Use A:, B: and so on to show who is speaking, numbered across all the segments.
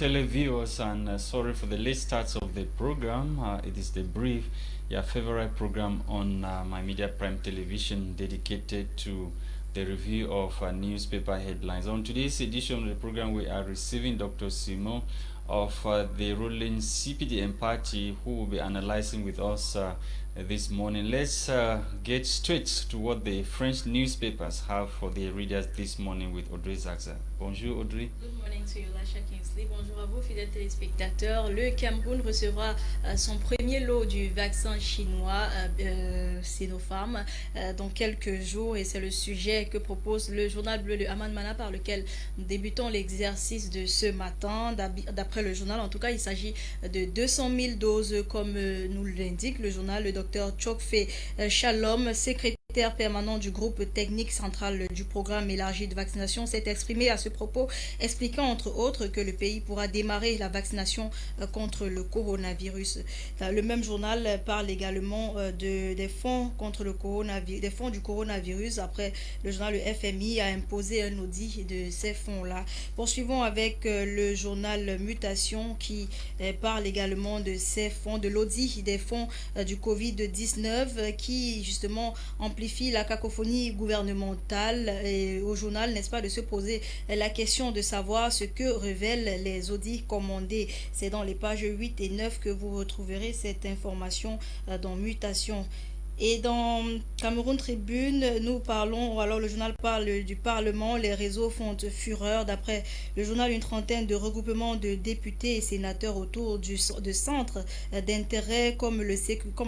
A: televiewers, and sorry for the late starts of the program. It is the brief, your favorite program on My Media Prime Television, dedicated to the review of newspaper headlines. On today's edition of the program, we are receiving Dr. Simon of the ruling CPDM party, who will be analyzing with us this morning. Let's get straight to what the French newspapers have for their readers this morning with Audrey Zaxa. Bonjour Audrey.
B: Good morning to you, Lasha Kingsley. Bonjour à vous, fidèles téléspectateurs. Le Cameroun recevra son premier lot du vaccin chinois Sinopharm dans quelques jours, et c'est le sujet que propose le journal bleu de Aman Mana, par lequel nous débutons l'exercice de ce matin. D'après le journal, en tout cas, il s'agit de 200 000 doses, comme nous l'indique le journal. Le docteur Chokfe Shalom, secrétaire permanent du groupe technique central du programme élargi de vaccination, s'est exprimé à ce propos, expliquant entre autres que le pays pourra démarrer la vaccination contre le coronavirus. Le même journal parle également des fonds contre le coronavirus, des fonds du coronavirus, après le journal le FMI a imposé un audit de ces fonds-là. Poursuivons avec le journal Mutation, qui parle également de ces fonds, de l'audit des fonds du Covid-19, qui justement amplifie la cacophonie gouvernementale. Et au journal, n'est-ce pas, de se poser la question de savoir ce que révèlent les audits commandés. C'est dans les pages 8 et 9 que vous retrouverez cette information dans Mutation. Et dans Cameroun Tribune, nous parlons, alors le journal parle du Parlement, les réseaux font fureur. D'après le journal, une trentaine de regroupements de députés et sénateurs autour de centres d'intérêt comme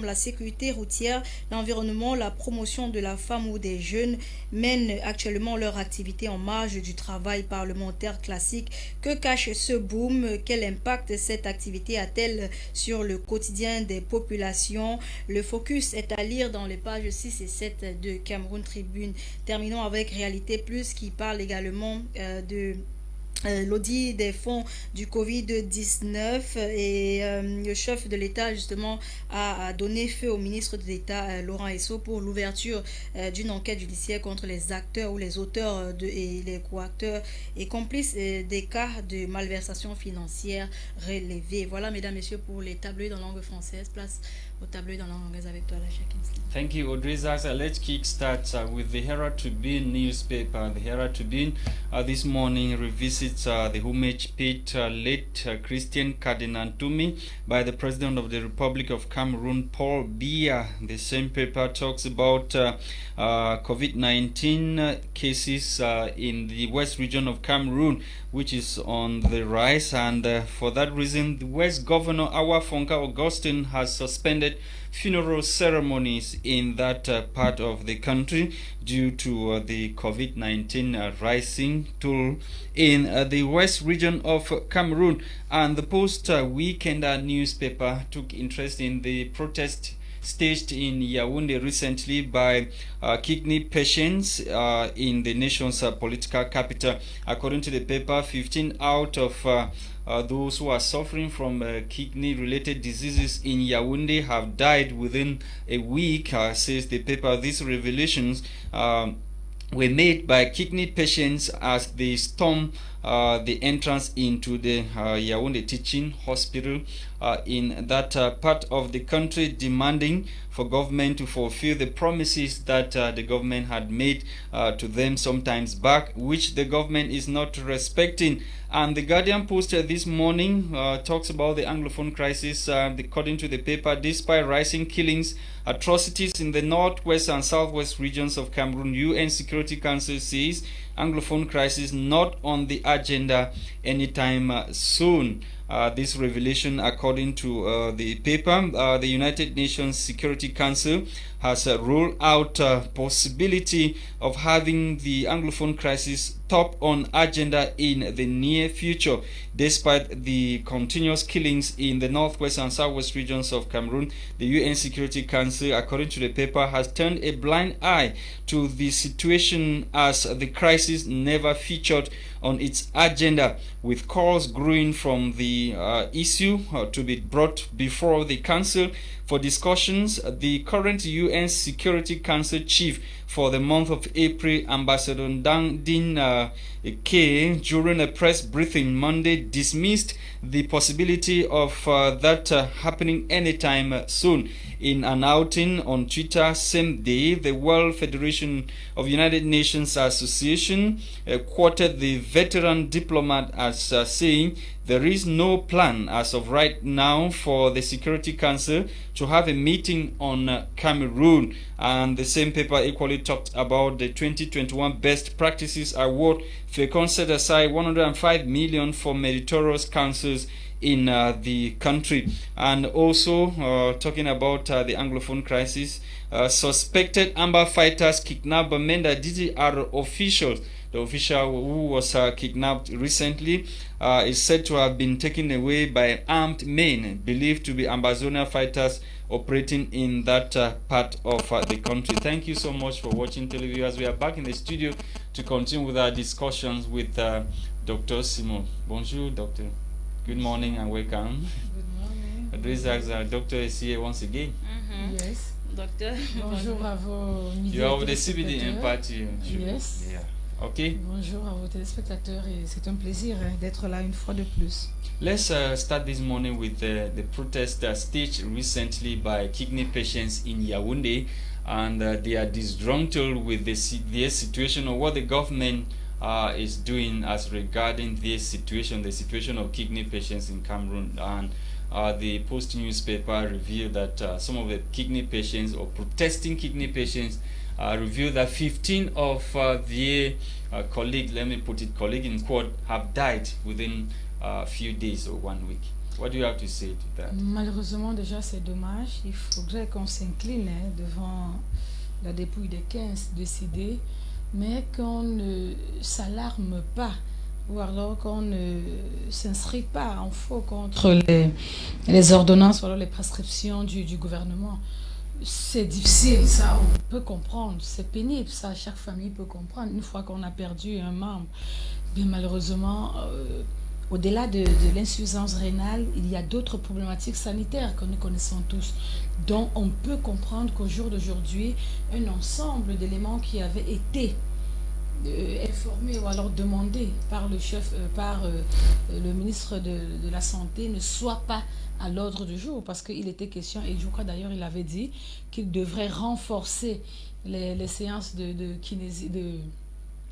B: la sécurité routière, l'environnement, la promotion de la femme ou des jeunes mènent actuellement leur activité en marge du travail parlementaire classique. Que cache ce boom? Quel impact cette activité a-t-elle sur le quotidien des populations? Le focus est à lire dans les pages 6 et 7 de Cameroun Tribune. Terminons avec Réalité Plus, qui parle également de l'audit des fonds du Covid-19, et le chef de l'État justement a donné feu au ministre de l'État Laurent Esso pour l'ouverture d'une enquête judiciaire contre les acteurs ou les auteurs et les co-acteurs et complices des cas de malversation financière relevés. Voilà, mesdames, messieurs, pour les tabloïds en langue française. Place au tabloïd en langue anglaise avec toi, Lasha Kingsley.
A: Thank you, Audrey Zaxa. Let's kickstart with the Herald Tribune newspaper. The Herald Tribune this morning revisits the homage paid late Christian Cardinal Toumi by the President of the Republic of Cameroon, Paul Biya. The same paper talks about COVID-19 cases in the west region of Cameroon, which is on the rise, and for that reason, the West Governor Awa Fonka Augustine has suspended funeral ceremonies in that part of the country due to the COVID-19 rising toll in the west region of Cameroon. And the Post Weekend newspaper took interest in the protest staged in Yaoundé recently by kidney patients in the nation's political capital. According to the paper, 15 out of those who are suffering from kidney-related diseases in Yaoundé have died within a week, says the paper. These revelations were made by kidney patients as they stormed the entrance into the Yaoundé Teaching Hospital in that part of the country, demanding for government to fulfill the promises that the government had made to them sometimes back, which the government is not respecting. And the Guardian Post this morning talks about the Anglophone crisis. According to the paper, despite rising killings, atrocities in the northwest and southwest regions of Cameroon, UN Security Council says Anglophone crisis not on the agenda anytime soon. This revelation, according to the paper, the United Nations Security Council has ruled out possibility of having the Anglophone crisis top on agenda in the near future. Despite the continuous killings in the northwest and southwest regions of Cameroon, the UN Security Council, according to the paper, has turned a blind eye to the situation as the crisis never featured on its agenda, with calls growing from the issue to be brought before the Council for discussions. The current UN Security Council chief for the month of April, Ambassador Din K, during a press briefing Monday, dismissed the possibility of that happening anytime soon. In an outing on Twitter same day, the World Federation of United Nations Association quoted the veteran diplomat as saying, "There is no plan as of right now for the Security Council to have a meeting on Cameroon." And the same paper equally talked about the 2021 Best Practices Award. FECON set aside 105 million for meritorious councils in the country. And also talking about the Anglophone crisis, suspected Amba fighters kidnapped Bamenda DDR officials. The official who was kidnapped recently is said to have been taken away by armed men believed to be Ambazonia fighters operating in that part of the country. Thank you so much for watching, televiewers. We are back in the studio to continue with our discussions with Dr. Simon. Bonjour, doctor. Good morning and welcome.
C: Good morning.
A: Drizak, doctor is here once again.
C: Yes.
B: Docteur.
C: Bonjour à vos
A: You are with the CBD Empathy.
C: Yes.
A: Yeah. Okay.
C: Bonjour à vos téléspectateurs et c'est un plaisir d'être là une fois de plus.
A: Let's start this morning with the protest staged recently by kidney patients in Yaoundé, and they are disgruntled with their situation or what the government is doing as regarding this situation, the situation of kidney patients in Cameroon. And the Post newspaper revealed that some of the kidney patients or protesting kidney patients revealed that 15 of their colleagues, let me put it, colleague in quote, have died within a few days or 1 week. What do you have to say to that?
C: Malheureusement, déjà, c'est dommage. Il faudrait qu'on s'incline devant la dépouille des 15 décédés, mais qu'on ne s'alarme pas, ou alors qu'on ne s'inscrit pas en faux contre les ordonnances ou alors les prescriptions du gouvernement. C'est difficile, ça, on peut comprendre. C'est pénible, ça, chaque famille peut comprendre. Une fois qu'on a perdu un membre, bien malheureusement, au-delà de l'insuffisance rénale, il y a d'autres problématiques sanitaires que nous connaissons tous, dont on peut comprendre qu'au jour d'aujourd'hui, un ensemble d'éléments qui avaient été informés ou alors demandés par le chef, le ministre de la Santé ne soient pas à l'ordre du jour, parce qu'il était question, et je crois d'ailleurs il avait dit qu'il devrait renforcer les séances de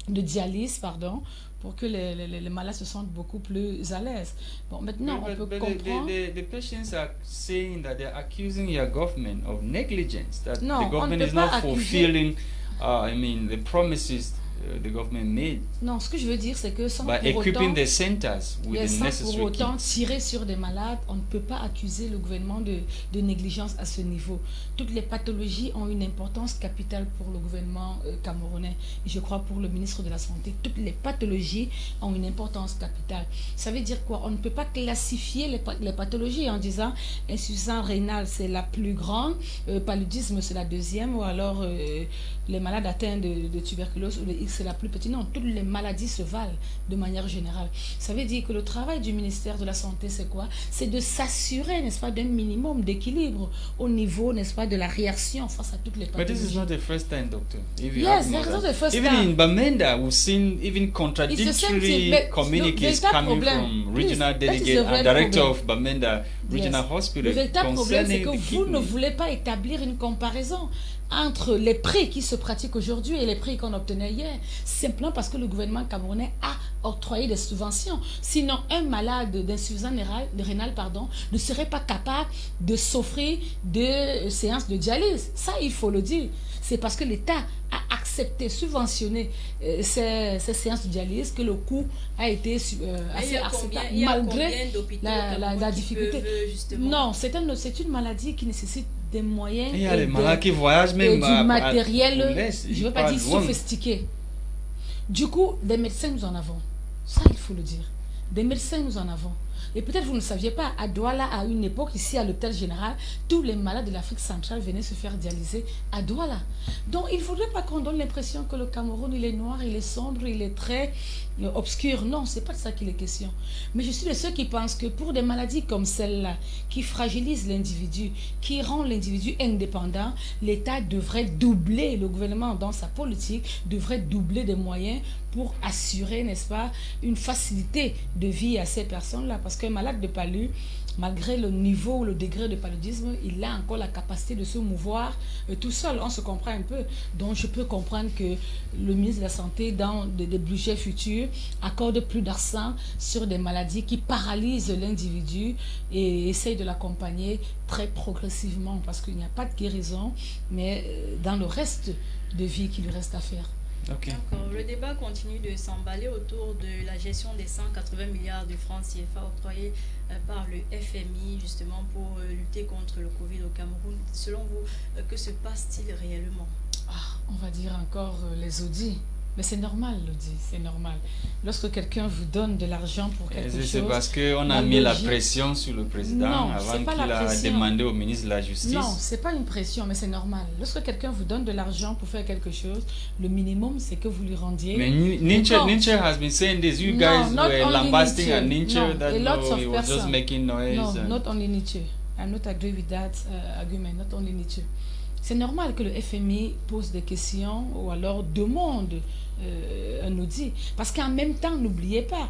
C: dialyse, pardon, pour que les malades se sentent beaucoup plus à l'aise. Bon, maintenant, on peut comprendre...
A: The patients are saying that they're accusing your government of negligence, that
C: non,
A: the government is not fulfilling, the promises the government made.
C: Non, ce que je veux dire, c'est que sans
A: by
C: pour
A: equipping
C: autant,
A: the centers with the necessary
C: pour autant
A: kits.
C: tirer sur des malades, on ne peut pas accuser le gouvernement de négligence à ce niveau. Toutes les pathologies ont une importance capitale pour le gouvernement camerounais, et je crois pour le ministre de la Santé. Toutes les pathologies ont une importance capitale. Ça veut dire quoi? On ne peut pas classifier les pathologies en disant insuffisance rénale c'est la plus grande, paludisme c'est la deuxième, ou alors les malades atteints de tuberculose ou le X c'est la plus petite. Non, toutes les maladies se valent de manière générale. Ça veut dire que le travail du ministère de la Santé, c'est quoi? C'est de s'assurer, n'est-ce pas, d'un minimum d'équilibre au niveau, n'est-ce pas, de la réaction face à toutes les pathologies.
A: But this is not the first time, doctor.
C: Yes, it's not the first
A: even
C: time.
A: in Bamenda, we've seen even contradictory communiques coming from regional delegate and director of Bamenda Regional Hospital.
C: Le véritable problème, c'est que vous
A: kidney.
C: ne voulez pas établir une comparaison entre les prix qui se pratiquent aujourd'hui et les prix qu'on obtenait hier, simplement parce que le gouvernement camerounais a octroyé des subventions. Sinon, un malade d'insuffisance rénale ne serait pas capable de s'offrir de séances de dialyse. Ça, il faut le dire. C'est parce que l'État a accepté, subventionné ces séances de dialyse que le coût a été assez acceptable malgré la difficulté. Non, c'est une maladie qui nécessite des moyens
A: Il y a des malades qui voyagent même
C: du matériel, je ne veux pas dire sophistiqué. Du coup, des médecins nous en avons. Ça, il faut le dire. Des médecins nous en avons. Et peut-être vous ne saviez pas, à Douala, à une époque, ici à l'hôtel général, tous les malades de l'Afrique centrale venaient se faire dialyser à Douala. Donc il ne faudrait pas qu'on donne l'impression que le Cameroun, il est noir, il est sombre, il est très obscur. Non, c'est pas de ça qu'il est question. Mais je suis de ceux qui pensent que pour des maladies comme celle-là, qui fragilisent l'individu, qui rend l'individu indépendant, l'État devrait doubler, le gouvernement dans sa politique devrait doubler des moyens pour assurer, n'est-ce pas, une facilité de vie à ces personnes-là. Parce qu'un malade de palu, malgré le niveau ou le degré de paludisme, il a encore la capacité de se mouvoir tout seul. On se comprend un peu. Donc je peux comprendre que le ministre de la Santé, dans des budgets futurs, accorde plus d'argent sur des maladies qui paralysent l'individu et essaye de l'accompagner très progressivement parce qu'il n'y a pas de guérison, mais dans le reste de vie qu'il lui reste à faire.
A: Okay.
B: D'accord. Le débat continue de s'emballer autour de la gestion des 180 milliards de francs CFA octroyés par le FMI justement pour lutter contre le Covid au Cameroun. Selon vous, que se passe-t-il réellement?
C: On va dire encore les audits. Mais c'est normal, Lodi, c'est normal. Lorsque quelqu'un vous donne de l'argent pour quelque chose...
A: C'est parce qu'on a mis la pression sur le président avant qu'il a demandé au ministre de la Justice.
C: Non, c'est pas une pression, mais c'est normal. Lorsque quelqu'un vous donne de l'argent pour faire quelque chose, le minimum, c'est que vous lui rendiez...
A: Mais Nietzsche has been saying this. You guys were lambasting at Nietzsche that he was just making noise.
C: No, not only Nietzsche. I'm not agree with that argument, not only Nietzsche. C'est normal que le FMI pose des questions ou alors demande un audit. Parce qu'en même temps, n'oubliez pas,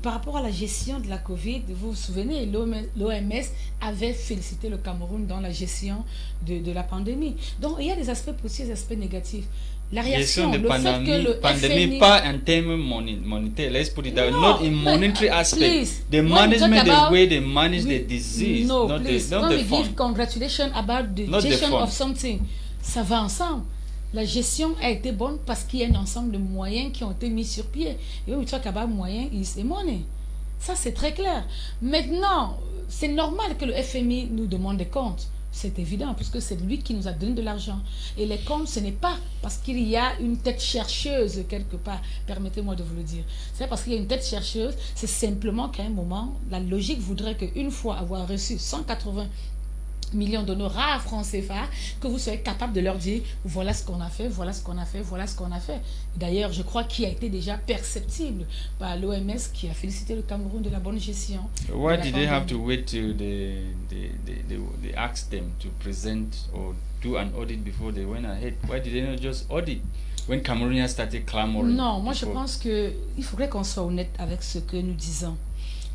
C: par rapport à la gestion de la Covid, vous vous souvenez, l'OMS avait félicité le Cameroun dans la gestion de la pandémie. Donc, il y a des aspects positifs et des aspects négatifs. La réaction, le fait que le
A: pandémie, pas en termes monétaires, let's put it down, not in monetary aspect.
C: Please,
A: the management, the way they manage the disease,
C: no,
A: not
C: please,
A: the
C: when we
A: fund.
C: give congratulations about the gestion of something, ça va ensemble. La gestion a été bonne parce qu'il y a un ensemble de moyens qui ont été mis sur pied. Et when we talk about moyens, it's money. Ça, c'est très clair. Maintenant, c'est normal que le FMI nous demande des comptes. C'est évident, puisque c'est lui qui nous a donné de l'argent. Et les comptes, ce n'est pas parce qu'il y a une tête chercheuse quelque part. Permettez-moi de vous le dire. C'est parce qu'il y a une tête chercheuse, c'est simplement qu'à un moment, la logique voudrait qu'une fois avoir reçu 180 millions d'honoraires francs CFA, que vous soyez capable de leur dire voilà ce qu'on a fait, voilà ce qu'on a fait, voilà ce qu'on a fait. D'ailleurs, je crois qu'il a été déjà perceptible par l'OMS qui a félicité le Cameroun de la bonne gestion.
A: Why did they have to wait till they asked them to present or do an audit before they went ahead? Why did they not just audit when Cameroonians started clamoring?
C: Non, moi je pense qu'il faudrait qu'on soit honnête avec ce que nous disons.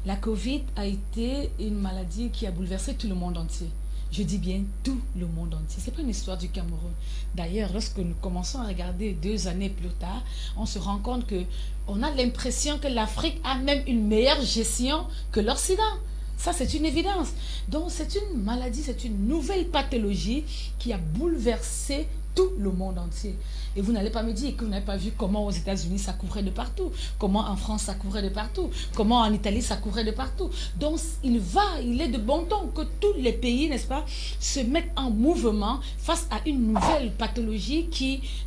C: La Covid a été une maladie qui a bouleversé tout le monde entier. Je dis bien tout le monde entier. Ce n'est pas une histoire du Cameroun. D'ailleurs, lorsque nous commençons à regarder 2 années plus tard, on se rend compte qu'on a l'impression que l'Afrique a même une meilleure gestion que l'Occident. Ça, c'est une évidence. Donc, c'est une maladie, c'est une nouvelle pathologie qui a bouleversé tout le monde entier. Et vous n'allez pas me dire que vous n'avez pas vu comment aux États-Unis ça courait de partout, comment en France ça courait de partout, comment en Italie ça courait de partout. Donc il est de bon ton que tous les pays, n'est-ce pas, se mettent en mouvement face à une nouvelle pathologie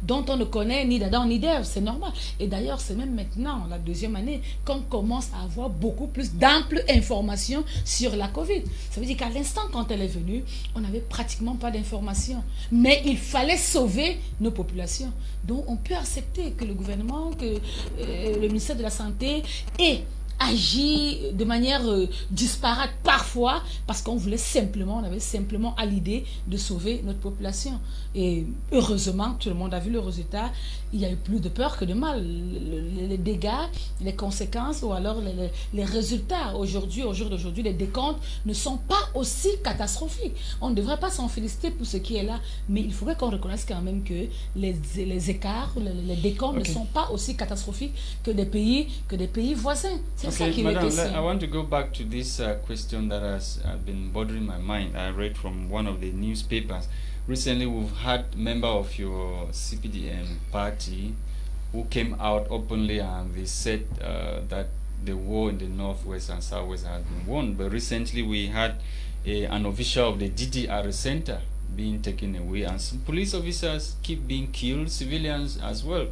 C: dont on ne connaît ni d'Adam ni d'Ève, c'est normal. Et d'ailleurs, c'est même maintenant, la 2e année, qu'on commence à avoir beaucoup plus d'amples informations sur la Covid. Ça veut dire qu'à l'instant quand elle est venue, on n'avait pratiquement pas d'informations. Mais il fallait sauver nos populations. Donc on peut accepter que le gouvernement, que le ministère de la Santé ait agi de manière disparate parfois parce qu'on voulait simplement, on avait simplement à l'idée de sauver notre population. Et heureusement, tout le monde a vu le résultat, il y a eu plus de peur que de mal. Les dégâts, les conséquences ou alors les résultats aujourd'hui, au jour d'aujourd'hui, les décomptes ne sont pas aussi catastrophiques. On ne devrait pas s'en féliciter pour ce qui est là, mais il faudrait qu'on reconnaisse quand même que les écarts, les décomptes ne sont pas aussi catastrophiques que des pays voisins.
A: Okay, Madam, I want to go back to this question that has been bothering my mind. I read from one of the newspapers. Recently, we've had a member of your CPDM party who came out openly and they said that the war in the northwest and southwest has been won. But recently, we had an official of the DDR center being taken away, and some police officers keep being killed, civilians as well.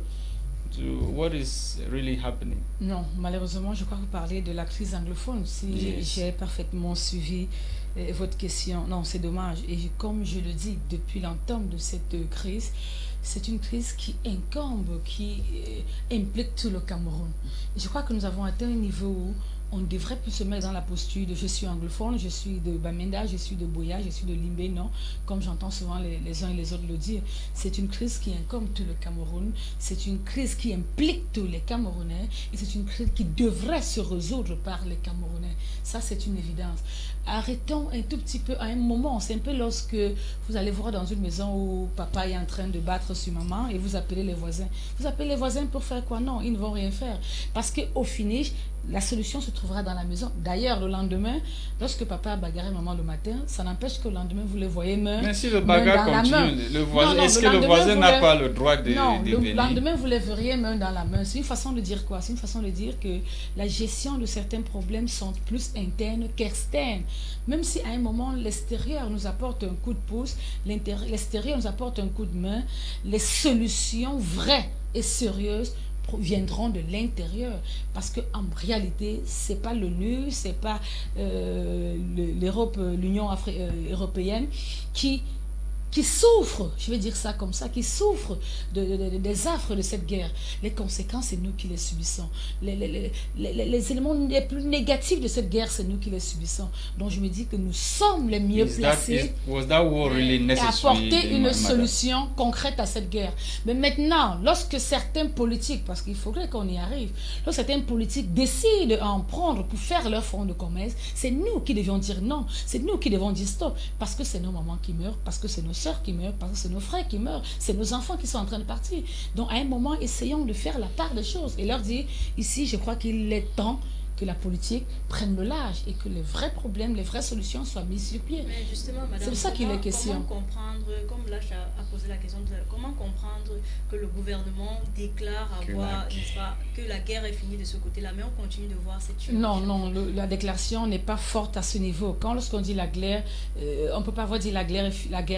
A: what is really happening?
C: Non, malheureusement, je crois que vous parlez de la crise anglophone. Si
A: Yes.
C: j'ai parfaitement suivi votre question, non, c'est dommage. Et comme je le dis depuis l'entame de cette crise, c'est une crise qui incombe, qui implique tout le Cameroun. Et je crois que nous avons atteint un niveau où on devrait plus se mettre dans la posture de je suis anglophone, je suis de Bamenda, je suis de Boya, je suis de Limbé, non, comme j'entends souvent les uns et les autres le dire. C'est une crise qui incombe tout le Cameroun, c'est une crise qui implique tous les Camerounais et c'est une crise qui devrait se résoudre par les Camerounais. Ça, c'est une évidence. Arrêtons un tout petit peu à un moment. C'est un peu lorsque vous allez voir dans une maison où papa est en train de battre sur maman et vous appelez les voisins. Vous appelez les voisins pour faire quoi? Non, ils ne vont rien faire. Parce qu'au finish, la solution se trouvera dans la maison. D'ailleurs, le lendemain, lorsque papa a bagarré maman le matin, ça n'empêche que le lendemain, vous les voyez
A: Mais si le bagarre continue, est-ce que le voisin n'a pas le droit de
C: le
A: venir?
C: lendemain, vous les verriez main dans la main. C'est une façon de dire quoi? C'est une façon de dire que la gestion de certains problèmes sont plus internes qu'externes. Même si à un moment, l'extérieur nous apporte un coup de pouce, l'extérieur nous apporte un coup de main, les solutions vraies et sérieuses viendront de l'intérieur, parce que en réalité c'est pas l'ONU, c'est pas l'Europe, l'Union européenne qui souffre, je vais dire ça comme ça, qui souffre des affres de cette guerre. Les conséquences, c'est nous qui les subissons. Les éléments les plus négatifs de cette guerre, c'est nous qui les subissons. Donc je me dis que nous sommes les mieux placés à apporter une solution concrète à cette guerre. Mais maintenant, lorsque certains politiques, parce qu'il faudrait qu'on y arrive, lorsque certains politiques décident d'en prendre pour faire leur fonds de commerce, c'est nous qui devions dire non, c'est nous qui devons dire stop, parce que c'est nos mamans qui meurent, parce que c'est nos soeurs qui meurent, parce que c'est nos frères qui meurent, c'est nos enfants qui sont en train de partir. Donc à un moment, essayons de faire la part des choses et leur dire, ici, je crois qu'il est temps que la politique prenne le large et que les vrais problèmes, les vraies solutions soient mises sur pied.
B: Mais justement, madame,
C: c'est de ça qu'il est question.
B: Comment comprendre, comme là, a posé la question, comment comprendre que le gouvernement déclare avoir, n'est-ce pas, que la guerre est finie de ce côté-là, mais on continue de voir cette chose?
C: Non, la déclaration n'est pas forte à ce niveau. Lorsqu'on dit la guerre, on ne peut pas avoir dit la guerre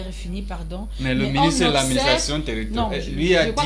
C: est finie, pardon.
A: Mais le ministre de l'administration territoriale, lui a dit,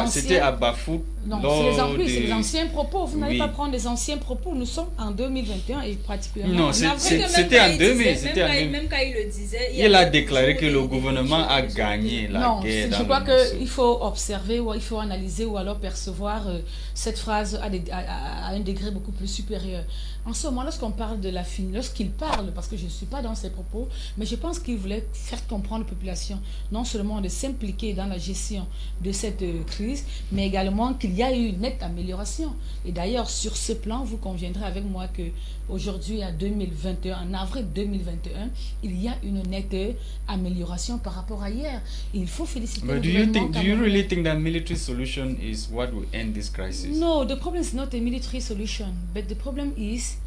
A: c'était à Bafou.
C: Non, c'est les anciens propos. Vous n'allez pas prendre les anciens propos. Nous sommes en 2021 et pratiquement...
A: Non, c'était en 2000.
B: Même quand il le disait...
A: Il a déclaré que le gouvernement a gagné la guerre.
C: Non, je crois qu'il faut observer ou il faut analyser ou alors percevoir cette phrase à un degré beaucoup plus supérieur. En ce moment, lorsqu'on parle de la fin, lorsqu'il parle, parce que je ne suis pas dans ses propos, mais je pense qu'il voulait faire comprendre à la population, non seulement de s'impliquer dans la gestion de cette crise, mais également qu'il y a eu une nette amélioration. Et d'ailleurs, sur ce plan, vous conviendrez avec moi que aujourd'hui, en 2021, en avril 2021, il y a une nette amélioration par rapport à hier. Il faut féliciter le gouvernement.
A: Do you really think that military solution is what will end this crisis?
C: No, the problem is not a military solution, but the problem is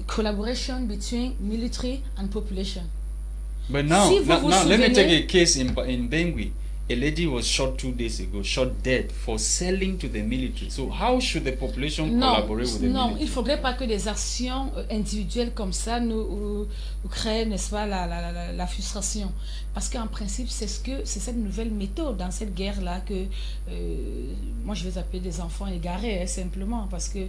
C: collaboration between military and population.
A: But now, let me take a case in Bangui. A lady was shot 2 days ago, shot dead for selling to the military. So how should the population collaborate with the military?
C: Non, il ne faudrait pas que des actions individuelles comme ça nous créent, n'est-ce pas, la frustration. Parce qu'en principe, c'est cette nouvelle méthode dans cette guerre-là que moi je vais appeler des enfants égarés, simplement, parce que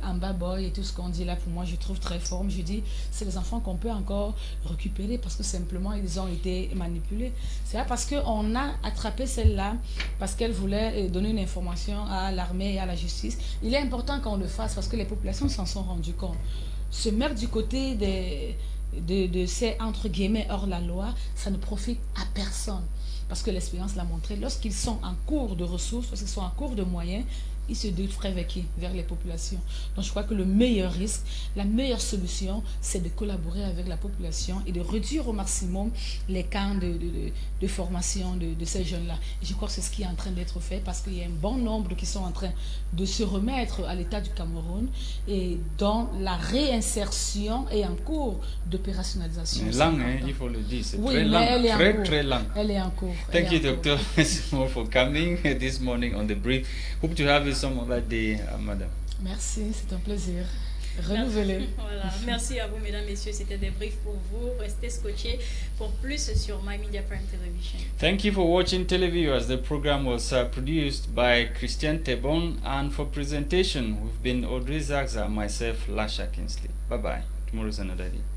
C: Amba Boy et tout ce qu'on dit là, pour moi, je trouve très fort. Je dis, c'est les enfants qu'on peut encore récupérer parce que simplement, ils ont été manipulés. C'est là parce qu'on a attrapé celle-là, parce qu'elle voulait donner une information à l'armée et à la justice. Il est important qu'on le fasse parce que les populations s'en sont rendues compte. Se mettre du côté de ces, entre guillemets, hors la loi, ça ne profite à personne. Parce que l'expérience l'a montré, lorsqu'ils sont en cours de ressources, lorsqu'ils sont en cours de moyens, ils se défraient vers qui? Vers les populations. Donc je crois que le meilleur risque, la meilleure solution, c'est de collaborer avec la population et de réduire au maximum les camps de formation de ces jeunes-là. Et je crois que c'est ce qui est en train d'être fait parce qu'il y a un bon nombre qui sont en train de se remettre à l'état du Cameroun et dont la réinsertion est en cours d'opérationnalisation.
A: C'est lent, hein, il faut le dire, c'est
C: oui,
A: très lent, très lent.
C: Elle est en cours.
A: Thank you, Dr. Mesimo, for coming this morning on the brief. Hope to have you some other day, madam.
C: Merci, c'est un plaisir. renouvelé.
B: Voilà. Merci à vous, mesdames, messieurs. C'était des briefs pour vous. Restez scotchés pour plus sur My Media Prime Television.
A: Thank you for watching Televiewers. The program was produced by Christian Tebon, and for presentation, we've been Audrey Zagza, myself, Lasha Kinsley. Bye-bye. Tomorrow's another day.